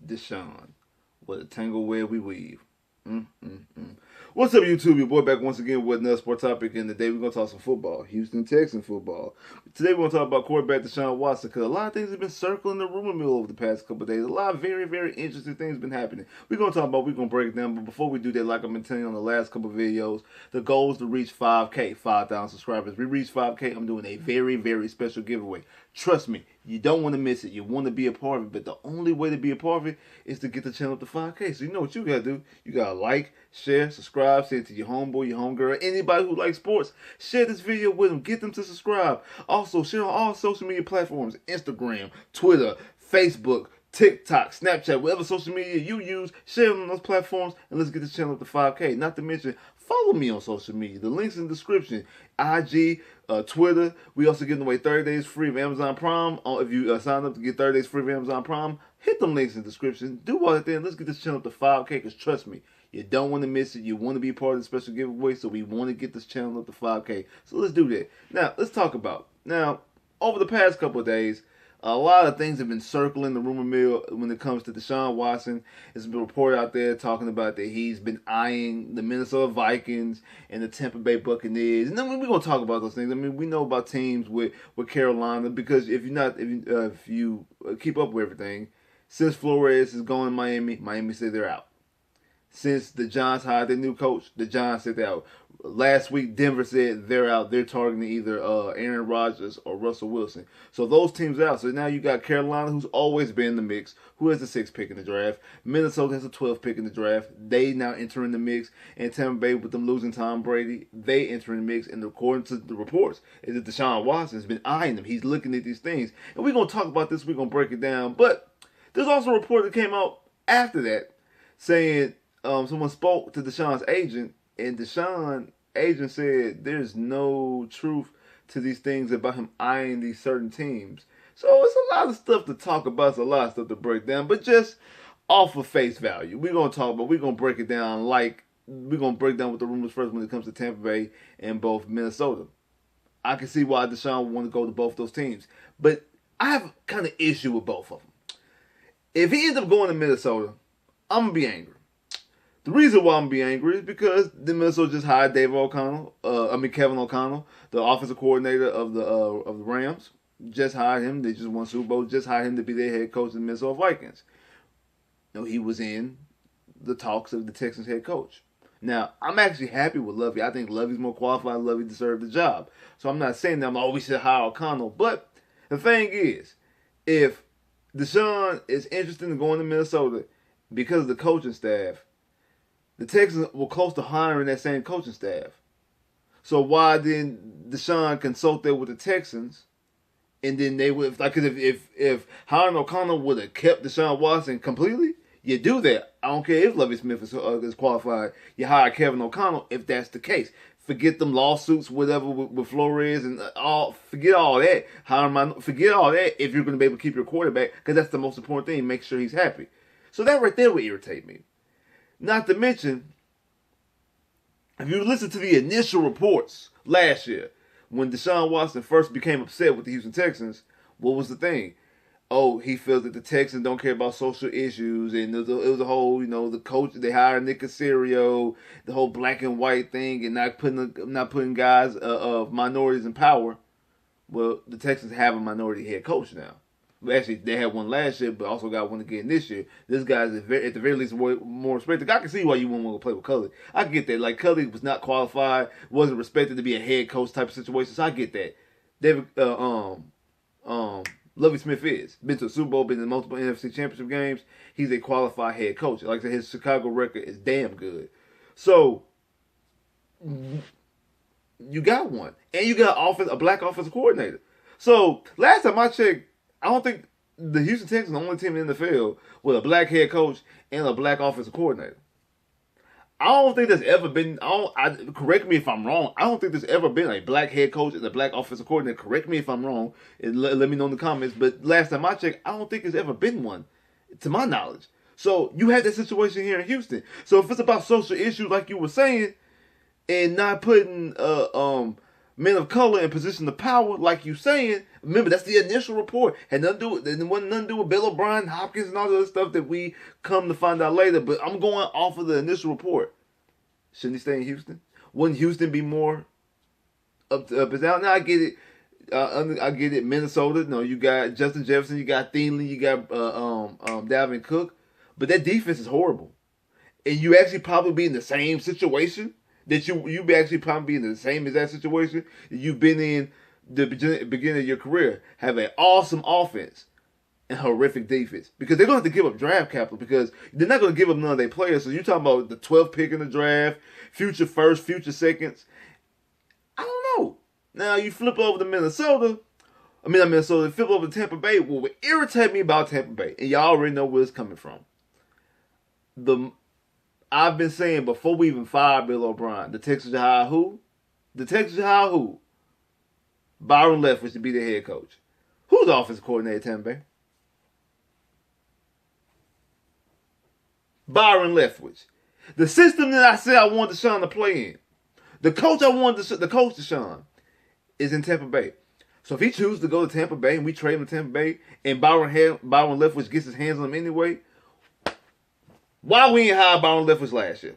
DeShaun. What a tangle web we weave. Mm. What's up, YouTube? Your boy back once again with another sport topic, and today we're going to talk some football. Houston Texans football. Today we're going to talk about quarterback DeShaun Watson, because a lot of things have been circling the rumor mill over the past couple of days. A lot of very, very interesting things have been happening. We're going to break it down, but before we do that, like I've been telling you on the last couple of videos, the goal is to reach 5K, 5,000 subscribers. We reach 5K, I'm doing a very, very special giveaway. Trust me, you don't want to miss it. You want to be a part of it, but the only way to be a part of it is to get the channel up to 5K. So you know what you got to do. You got to like, share, subscribe, send it to your homeboy, your homegirl, anybody who likes sports. Share this video with them. Get them to subscribe. Also, share on all social media platforms, Instagram, Twitter, Facebook, TikTok, Snapchat, whatever social media you use, share on those platforms, and let's get this channel up to 5K. Not to mention, follow me on social media. The link's in the description. IG, Twitter. We also giving away 30 days free of Amazon Prime. If you sign up to get 30 days free of Amazon Prime, hit them links in the description. Do all that there. Let's get this channel up to 5K, because trust me, you don't want to miss it. You want to be part of the special giveaway, so we want to get this channel up to 5K. So let's do that. Now, let's talk about. Now, over the past couple of days, a lot of things have been circling the rumor mill when it comes to DeShaun Watson. It's been reported out there talking about that he's been eyeing the Minnesota Vikings and the Tampa Bay Buccaneers. And then we're going to talk about those things. I mean, we know about teams with Carolina, because if you keep up with everything, since Flores is going to Miami said they're out. Since the Giants hired their new coach, the Giants said they're out. Last week, Denver said they're out. They're targeting either Aaron Rodgers or Russell Wilson. So those teams are out. So now you got Carolina, who's always been in the mix, who has the 6th pick in the draft. Minnesota has the 12th pick in the draft. They now enter in the mix. And Tampa Bay, with them losing Tom Brady, they enter in the mix. And according to the reports, is that DeShaun Watson has been eyeing them. He's looking at these things. And we're going to talk about this. We're going to break it down. But there's also a report that came out after that saying someone spoke to DeShaun's agent, and DeShaun agent said there's no truth to these things about him eyeing these certain teams. So it's a lot of stuff to talk about. It's a lot of stuff to break down. But just off of face value, we're going to break it down we're going to break down with the rumors first when it comes to Tampa Bay and both Minnesota. I can see why DeShaun would want to go to both those teams. But I have kind of issue with both of them. If he ends up going to Minnesota, I'm going to be angry. The reason why I'm going to be angry is because the Minnesota just hired Kevin O'Connell, the offensive coordinator of the Rams. Just hired him. They just won Super Bowl. Just hired him to be their head coach of the Minnesota Vikings. You know, he was in the talks of the Texans head coach. Now, I'm actually happy with Lovey. I think Lovey's more qualified. Lovey deserved the job. So I'm not saying that we should hire O'Connell. But the thing is, if DeShaun is interested in going to Minnesota because of the coaching staff, the Texans were close to hiring that same coaching staff. So why didn't DeShaun consult that with the Texans? And then they would, like, if hiring O'Connell would have kept DeShaun Watson completely, you do that. I don't care if Lovie Smith is qualified. You hire Kevin O'Connell if that's the case. Forget them lawsuits, whatever, with Flores and all. Forget all that. Forget all that if you're going to be able to keep your quarterback, because that's the most important thing. Make sure he's happy. So that right there would irritate me. Not to mention, if you listen to the initial reports last year, when DeShaun Watson first became upset with the Houston Texans, what was the thing? Oh, he feels that the Texans don't care about social issues, and it was a whole, the coach, they hired Nick Casario, the whole black and white thing, and not putting guys of minorities in power. Well, the Texans have a minority head coach now. Actually, they had one last year, but also got one again this year. This guy's at the very least more respected. I can see why you wouldn't want to play with Culley. I get that. Like, Culley was not qualified, wasn't respected to be a head coach type of situation. So I get that. Lovie Smith is. Been to a Super Bowl, been in multiple NFC Championship games. He's a qualified head coach. Like I said, his Chicago record is damn good. So you got one, and you got a black offensive coordinator. So last time I checked, I don't think the Houston Texans are the only team in the NFL with a black head coach and a black offensive coordinator. I don't think there's ever been, correct me if I'm wrong, I don't think there's ever been a black head coach and a black offensive coordinator. Correct me if I'm wrong, and let me know in the comments. But last time I checked, I don't think there's ever been one, to my knowledge. So you had that situation here in Houston. So if it's about social issues like you were saying, and not putting men of color in position of power, like you saying. Remember, that's the initial report. Had nothing to do with, it wasn't nothing to do with Bill O'Brien, Hopkins, and all the other stuff that we come to find out later. But I'm going off of the initial report. Shouldn't he stay in Houston? Wouldn't Houston be more up and down? Now I get it. I get it. Minnesota. No, you got Justin Jefferson. You got Thielen. You got Dalvin Cook. But that defense is horrible, and you actually probably be in the same situation that you be actually probably be in the same exact situation that you've been in the beginning of your career. Have an awesome offense and horrific defense, because they're going to have to give up draft capital, because they're not going to give up none of their players. So you're talking about the 12th pick in the draft, future first, future seconds. I don't know. Now you flip over to Minnesota. Not Minnesota. Flip over to Tampa Bay. What would irritate me about Tampa Bay, and y'all already know where it's coming from. I've been saying before we even fired Bill O'Brien, the Texans should hire who? The Texans should hire who? Byron Leftwich to be their head coach. Who's the offensive coordinator at Tampa Bay? Byron Leftwich. The system that I said I wanted DeShaun to play in, the coach DeShaun is in Tampa Bay. So if he chooses to go to Tampa Bay and we trade him to Tampa Bay and Byron Leftwich gets his hands on him anyway, why we ain't hire Byron Leftwich last year?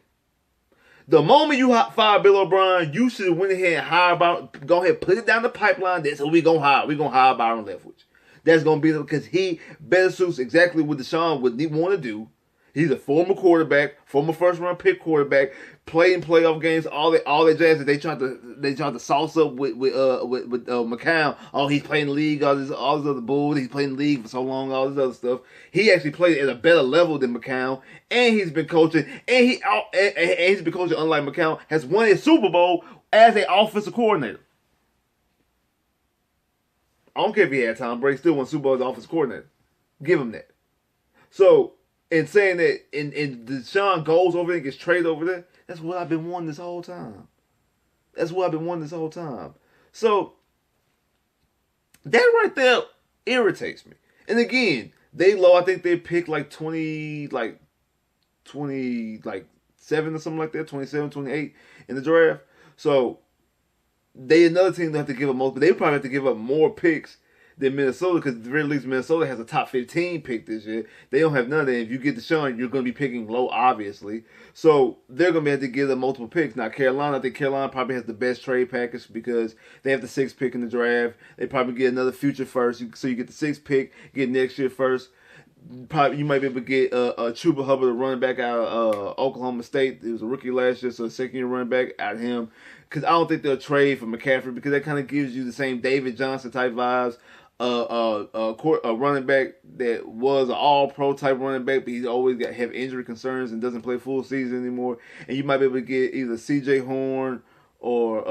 The moment you fire Bill O'Brien, you should have went ahead and hire Byron. Go ahead, put it down the pipeline. That's who we gonna hire. We gonna hire Byron Leftwich. That's gonna be because he better suits exactly what DeShaun would want to do. He's a former quarterback, former first-round pick quarterback, played in playoff games, all that jazz that they tried to sauce up with McCown. Oh, he's playing the league, all this other bull. He's playing the league for so long, all this other stuff. He actually played at a better level than McCown, and he's been coaching, and he's been coaching unlike McCown. Has won a Super Bowl as an offensive coordinator. I don't care if he had Tom Brady, still won Super Bowl as offensive coordinator. Give him that. So. And saying that and DeShaun goes over there and gets traded over there, that's what I've been wanting this whole time. So, that right there irritates me. And again, I think they picked like 27 or something like that, 27, 28 in the draft. So, they another team that have to give up most, but they probably have to give up more picks than Minnesota, because at the very least Minnesota has a top 15 pick this year. They don't have none of that. If you get DeShaun, you're going to be picking low, obviously. So they're going to be able to give them multiple picks. Now Carolina, I think Carolina probably has the best trade package because they have the 6th pick in the draft. They probably get another future first, so you get the 6th pick, get next year first. Probably you might be able to get Chuba Hubbard, a running back out of Oklahoma State. He was a rookie last year, so a second-year running back out of him. Because I don't think they'll trade for McCaffrey, because that kind of gives you the same David Johnson type vibes. A running back that was an all-pro type running back, but he's always have injury concerns and doesn't play full season anymore. And you might be able to get either C.J. Horn or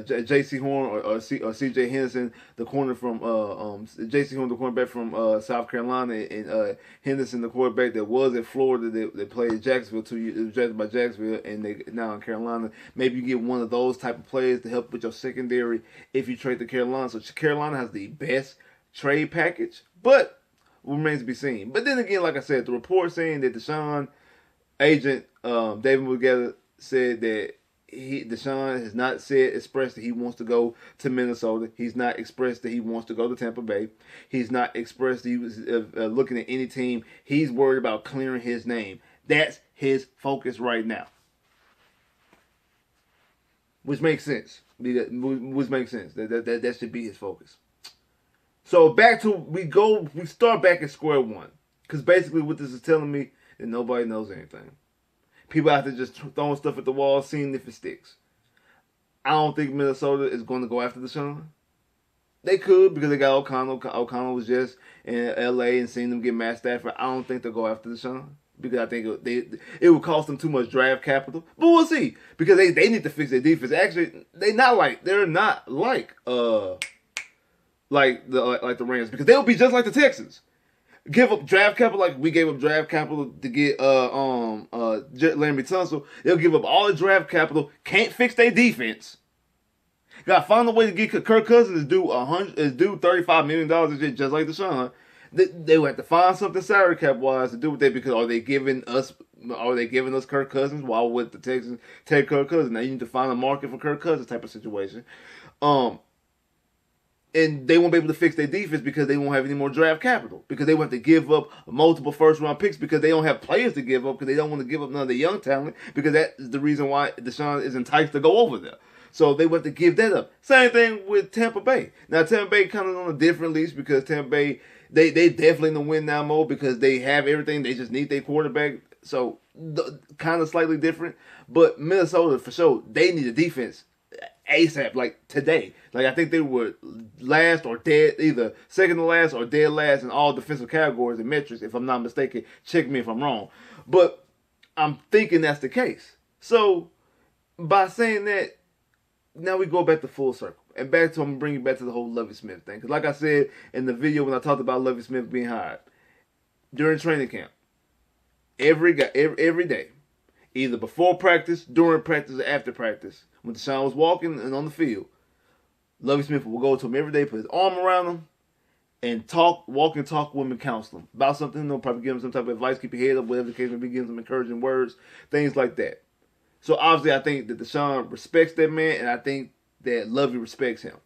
J.C. Horn or C.J. Henderson, the corner from J.C. Horn, the cornerback from South Carolina, and Henderson, the quarterback that was at Florida that played at Jacksonville 2 years, was drafted by Jacksonville, and they now in Carolina. Maybe you get one of those type of players to help with your secondary if you trade to Carolina. So Carolina has the best trade package, but remains to be seen. But then again, like I said, the report saying that DeShaun agent David Mugetta said that DeShaun has not expressed that he wants to go to Minnesota. He's not expressed that he wants to go to Tampa Bay. He's not expressed that he was looking at any team. He's worried about clearing his name. That's his focus right now. Which makes sense. That should be his focus. So we start back at square one. Because basically what this is telling me that nobody knows anything. People have to just throwing stuff at the wall, seeing if it sticks. I don't think Minnesota is going to go after DeShaun. They could, because they got O'Connell. O'Connell was just in L.A. and seeing them get Matt Stafford. I don't think they'll go after DeShaun, because I think it would cost them too much draft capital. But we'll see, because they need to fix their defense. Actually, they're not like the Rams, because they'll be just like the Texans. Give up draft capital like we gave up draft capital to get Laremy Tunsil. They'll give up all the draft capital, can't fix their defense. Got to find a way to get Kirk Cousins is due $35 million this year, just like DeShaun. They will have to find something salary cap wise to do with that, because are they giving us Are they giving us Kirk Cousins? Why would the Texans take Kirk Cousins? Now you need to find a market for Kirk Cousins type of situation. And they won't be able to fix their defense because they won't have any more draft capital. Because they want to give up multiple first-round picks because they don't have players to give up because they don't want to give up none of the young talent because that is the reason why DeShaun is enticed to go over there. So they want to give that up. Same thing with Tampa Bay. Now, Tampa Bay kind of on a different leash because Tampa Bay, they definitely in the win now mode because they have everything. They just need their quarterback. So kind of slightly different. But Minnesota, for sure, they need a defense ASAP, like today. Like I think they were last or dead, either second to last or dead last in all defensive categories and metrics, if I'm not mistaken. Check me if I'm wrong. But I'm thinking that's the case. So by saying that, now we go back to full circle. And back to, I'm bringing you back to the whole Lovie Smith thing. Because like I said in the video when I talked about Lovie Smith being hired, during training camp, every day, either before practice, during practice, or after practice, when DeShaun was walking and on the field, Lovie Smith will go to him every day, put his arm around him, and walk and talk with him and counsel him about something. They'll probably give him some type of advice, keep your head up, whatever the case may be, give him some encouraging words, things like that. So obviously I think that DeShaun respects that man, and I think that Lovie respects him.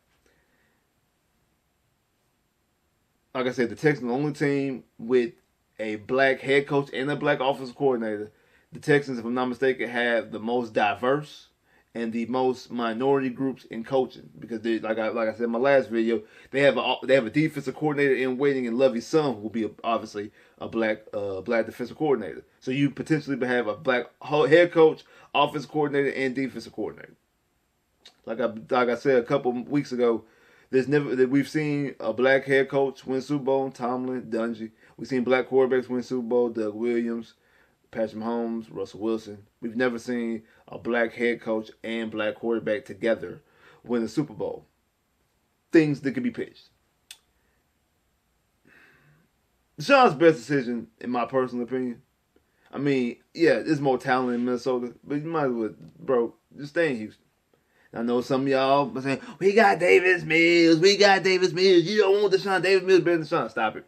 Like I said, the Texans are the only team with a black head coach and a black offensive coordinator. The Texans, if I'm not mistaken, have the most diverse and the most minority groups in coaching because they, like I said in my last video, they have a defensive coordinator in waiting, and Lovie's son will be obviously a black defensive coordinator. So you potentially have a black head coach, offensive coordinator, and defensive coordinator. Like I said a couple weeks ago, we've seen a black head coach win Super Bowl, Tomlin, Dungy. We've seen black quarterbacks win Super Bowl, Doug Williams, Patrick Mahomes, Russell Wilson. We've never seen a black head coach and black quarterback together win a Super Bowl. Things that could be pitched. DeShaun's best decision, in my personal opinion. I mean, yeah, there's more talent in Minnesota, but you might as well, bro, just stay in Houston. I know some of y'all are saying, we got Davis Mills. You don't want DeShaun. Davis Mills better than DeShaun. Stop it.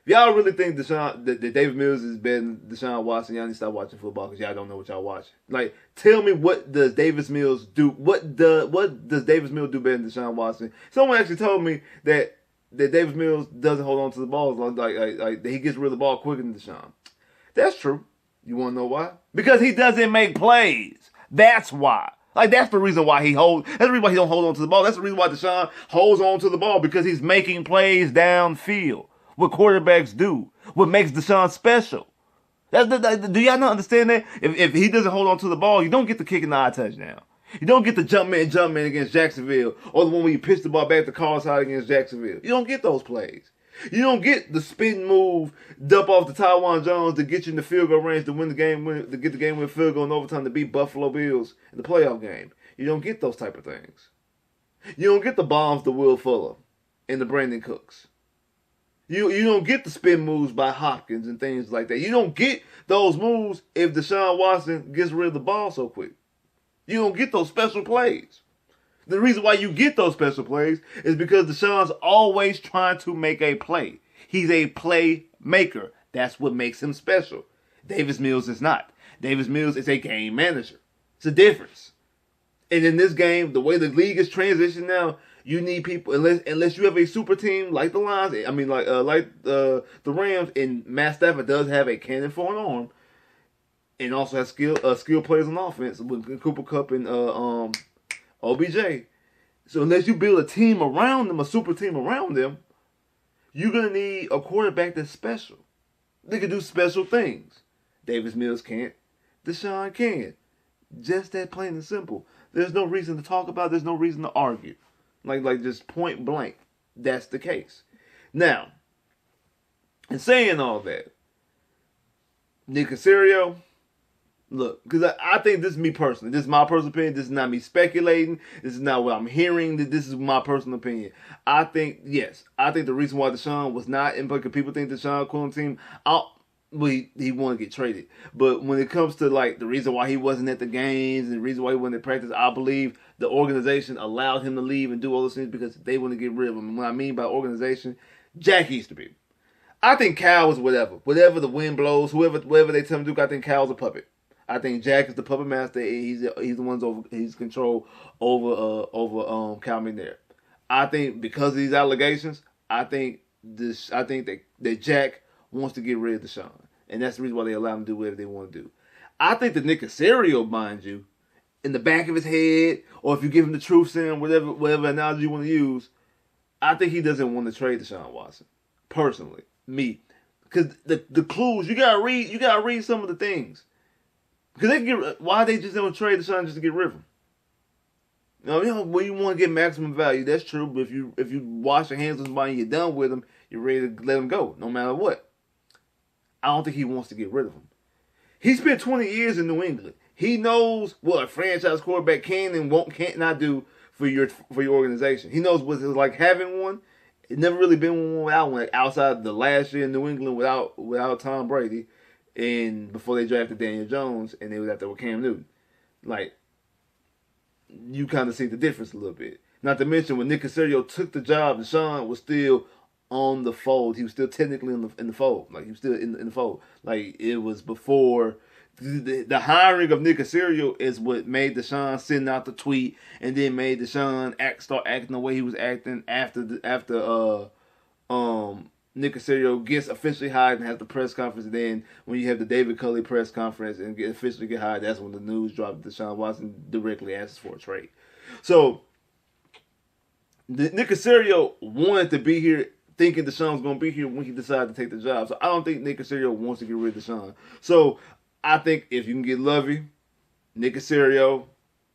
If y'all really think that Davis Mills is better than DeShaun Watson, y'all need to stop watching football because y'all don't know what y'all watch. Like, tell me what does Davis Mills do? What does Davis Mills do better than DeShaun Watson? Someone actually told me that Davis Mills doesn't hold on to the ball as long like he gets rid of the ball quicker than DeShaun. That's true. You want to know why? Because he doesn't make plays. That's why. Like, that's the reason why he holds. That's the reason why he don't hold on to the ball. That's the reason why DeShaun holds on to the ball, because he's making plays downfield. What quarterbacks do. What makes DeShaun special. Do y'all not understand that? If he doesn't hold on to the ball, you don't get the kick and the eye touchdown. You don't get the jump man against Jacksonville, or the one where you pitch the ball back to Carl's side against Jacksonville. You don't get those plays. You don't get the spin move, dump off to Tywan Jones to get you in the field goal range to win the game, to get the game win field goal in overtime to beat Buffalo Bills in the playoff game. You don't get those type of things. You don't get the bombs to Will Fuller and the Brandon Cooks. You don't get the spin moves by Hopkins and things like that. You don't get those moves if DeShaun Watson gets rid of the ball so quick. You don't get those special plays. The reason why you get those special plays is because DeShaun's always trying to make a play. He's a playmaker. That's what makes him special. Davis Mills is not. Davis Mills is a game manager. It's a difference. And in this game, the way the league is transitioned now, you need people, unless you have a super team like the Lions, like the Rams, and Matt Stafford does have a cannon for an arm, and also has skill players on offense with Cooper Kupp and OBJ. So unless you build a team around them, a super team around them, you're going to need a quarterback that's special. They can do special things. Davis Mills can't. DeShaun can. Just that plain and simple. There's no reason to talk about. There's no reason to argue. Like just point blank. That's the case. Now, in saying all that, Nick Caserio, look, because I think this is me personally. This is my personal opinion. This is not me speculating. This is not what I'm hearing. This is my personal opinion. I think the reason why DeShaun was not in, because people think DeShaun Quillen team, he want to get traded. But when it comes to like the reason why he wasn't at the games and the reason why he wasn't at practice, I believe the organization allowed him to leave and do all those things because they want to get rid of him. And what I mean by organization, Jack Easterby. I think Cal is whatever the wind blows, whoever they tell him to do. I think Cal's a puppet. I think Jack is the puppet master. He's the one's over. He's control over Cal McNair. I think because of these allegations, I think that Jack wants to get rid of Deshaun, and that's the reason why they allow him to do whatever they want to do. I think the Nick Casario, mind you, in the back of his head, or if you give him the truth serum, whatever analogy you want to use, I think he doesn't want to trade Deshaun Watson. Personally, me, because the clues you gotta read some of the things. Because why they just don't trade Deshaun just to get rid of him? When you want to get maximum value, that's true. But if you wash your hands with somebody and you're done with him, you're ready to let him go, no matter what. I don't think he wants to get rid of him. He spent 20 years in New England. He knows what a franchise quarterback can and can't not do for your organization. He knows what it's like having one. It never really been one without one, outside the last year in New England without Tom Brady, and before they drafted Daniel Jones, and they was out there with Cam Newton. Like, you kind of see the difference a little bit. Not to mention when Nick Casario took the job, Deshaun was still on the fold. He was still technically in the fold. Like, he was still in the fold. Like, it was before the hiring of Nick Casario is what made Deshaun send out the tweet, and then made Deshaun start acting the way he was acting after Nick Casario gets officially hired and has the press conference. And then when you have the David Culley press conference and officially get hired, that's when the news dropped. Deshaun Watson directly asks for a trade. So Nick Casario wanted to be here, thinking Deshaun was going to be here when he decided to take the job. So I don't think Nick Casario wants to get rid of Deshaun. So I think if you can get Lovey, Nick Casario,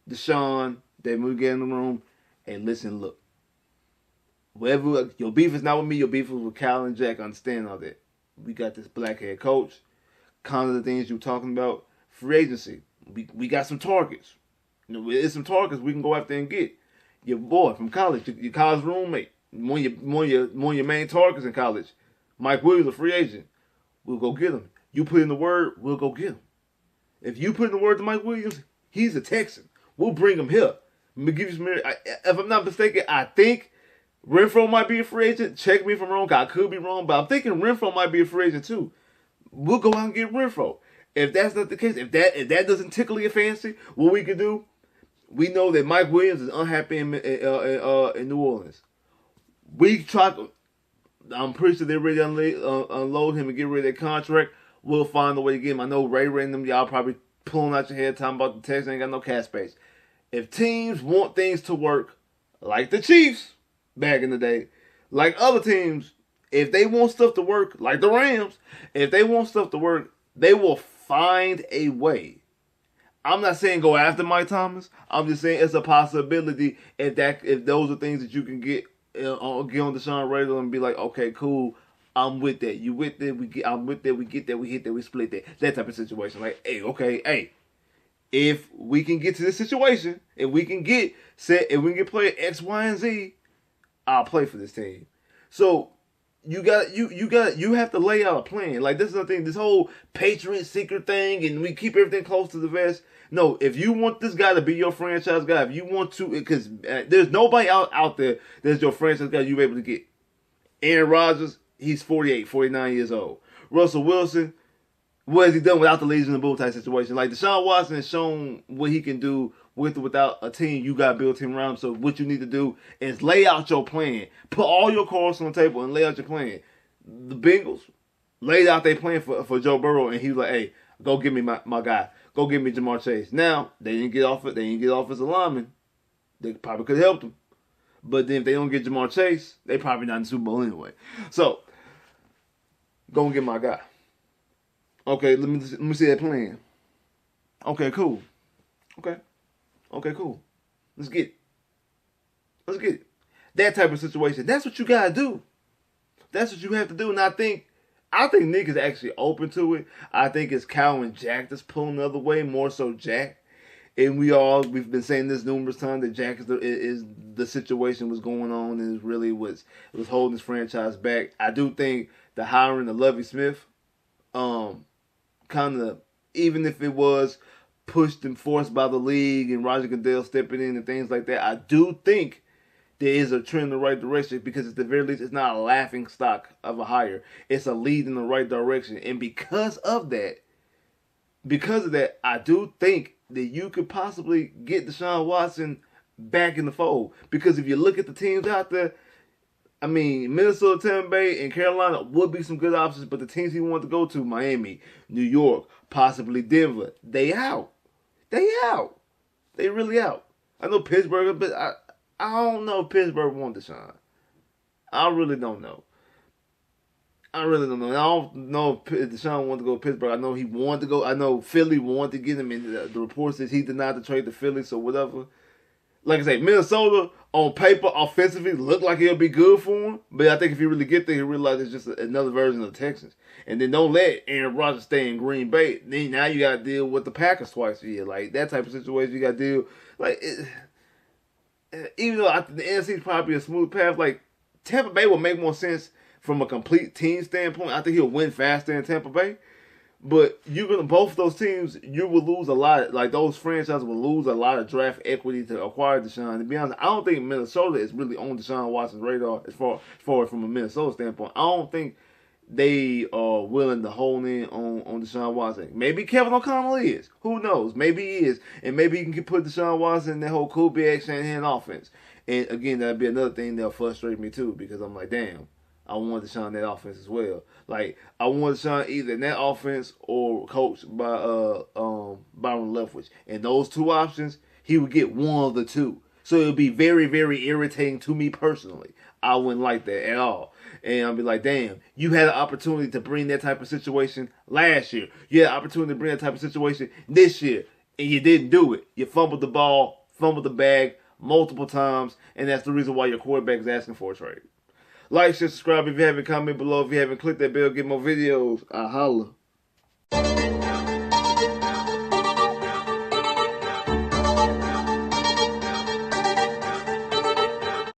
Deshaun, they move get in the room and listen, look. Whatever your beef is not with me, your beef is with Cal and Jack. Understand all that. We got this black head coach. Kind of the things you were talking about. Free agency. We got some targets. There's some targets we can go after and get. Your boy from college, your college roommate, one of your main targets in college. Mike Williams, a free agent. We'll go get him. You put in the word, we'll go get him. If you put in the word to Mike Williams, he's a Texan. We'll bring him here. Let me give you some. If I'm not mistaken, I think Renfro might be a free agent. Check me if I'm wrong. I could be wrong, but I'm thinking Renfro might be a free agent too. We'll go out and get Renfro. If that's not the case, if that doesn't tickle your fancy, what we can do, we know that Mike Williams is unhappy in New Orleans. I'm pretty sure they're ready to unload him and get rid of that contract. We'll find a way to get him. I know Ray and them, y'all probably pulling out your head talking about the Texans ain't got no cap space. If teams want things to work, like the Chiefs back in the day, like other teams, if they want stuff to work, like the Rams, if they want stuff to work, they will find a way. I'm not saying go after Mike Thomas. I'm just saying it's a possibility if those are things that you can get on Deshaun Rader and be like, okay, cool, I'm with that. You with that? I'm with that. We get that. We hit that. We split that. That type of situation. Like, hey, if we can get to this situation, if we can get player X, Y, and Z, I'll play for this team. So you have to lay out a plan. Like, this is the thing, this whole Patriot secret thing, and we keep everything close to the vest. No, if you want this guy to be your franchise guy, if you want to, because there's nobody out there that's your franchise guy you're able to get. Aaron Rodgers, he's 48, 49 years old. Russell Wilson, what has he done without the Legion of Boom type situation? Like, Deshaun Watson has shown what he can do with or without a team. You got to build a team around him. So what you need to do is lay out your plan. Put all your cards on the table and lay out your plan. The Bengals laid out their plan for Joe Burrow, and he was like, hey, go give me my guy. Go give me Jamar Chase. Now, they didn't get offensive linemen. They probably could have helped him. But then if they don't get Jamar Chase, they probably not in the Super Bowl anyway. So, go and get my guy. Okay, let me see that plan. Okay, cool. Okay, cool. Let's get it. That type of situation. That's what you gotta do. That's what you have to do. And I think Nick is actually open to it. I think it's Cal and Jack that's pulling the other way, more so Jack. And we've been saying this numerous times that Jack is the situation was going on and it really was holding his franchise back. I do think the hiring of Lovie Smith, kind of, even if it was pushed and forced by the league and Roger Goodell stepping in and things like that, I do think there is a trend in the right direction, because at the very least, it's not a laughing stock of a hire. It's a lead in the right direction. And because of that, I do think that you could possibly get DeShaun Watson back in the fold. Because if you look at the teams out there, I mean, Minnesota, Tampa Bay, and Carolina would be some good options, but the teams he wanted to go to, Miami, New York, possibly Denver, they out. They out. They really out. I know Pittsburgh, but I don't know if Pittsburgh want DeShaun. I really don't know. I don't know if DeShaun wanted to go to Pittsburgh. I know he wanted to go. I know Philly wanted to get him, and the report says he denied the trade to Philly, so whatever. Like I say, Minnesota, on paper, offensively, look like it'll be good for him. But I think if he really get there, he'll realize it's just another version of the Texans. And then don't let Aaron Rodgers stay in Green Bay. Then now you got to deal with the Packers twice a year. Like, that type of situation, you got to deal. Like, even though the NFC is probably a smooth path, like, Tampa Bay will make more sense from a complete team standpoint. I think he'll win faster in Tampa Bay. But both of those teams, you will lose a lot. Like, those franchises will lose a lot of draft equity to acquire DeShaun. To be honest, I don't think Minnesota is really on DeShaun Watson's radar as far as from a Minnesota standpoint. I don't think they are willing to hone in on DeShaun Watson. Maybe Kevin O'Connell is. Who knows? Maybe he is. And maybe he can put DeShaun Watson in that whole Kubiak Shanahan offense. And again, that'd be another thing that'll frustrate me too, because I'm like, damn, I want DeShaun in that offense as well. Like, I want DeShaun either in that offense or coached by Byron Leftwich. And those two options, he would get one of the two. So it would be very, very irritating to me personally. I wouldn't like that at all. And I'd be like, damn, you had an opportunity to bring that type of situation last year. You had an opportunity to bring that type of situation this year, and you didn't do it. You fumbled the ball, fumbled the bag multiple times, and that's the reason why your quarterback is asking for a trade. Like, share, subscribe if you haven't, comment below if you haven't, click that bell, get more videos. I holla.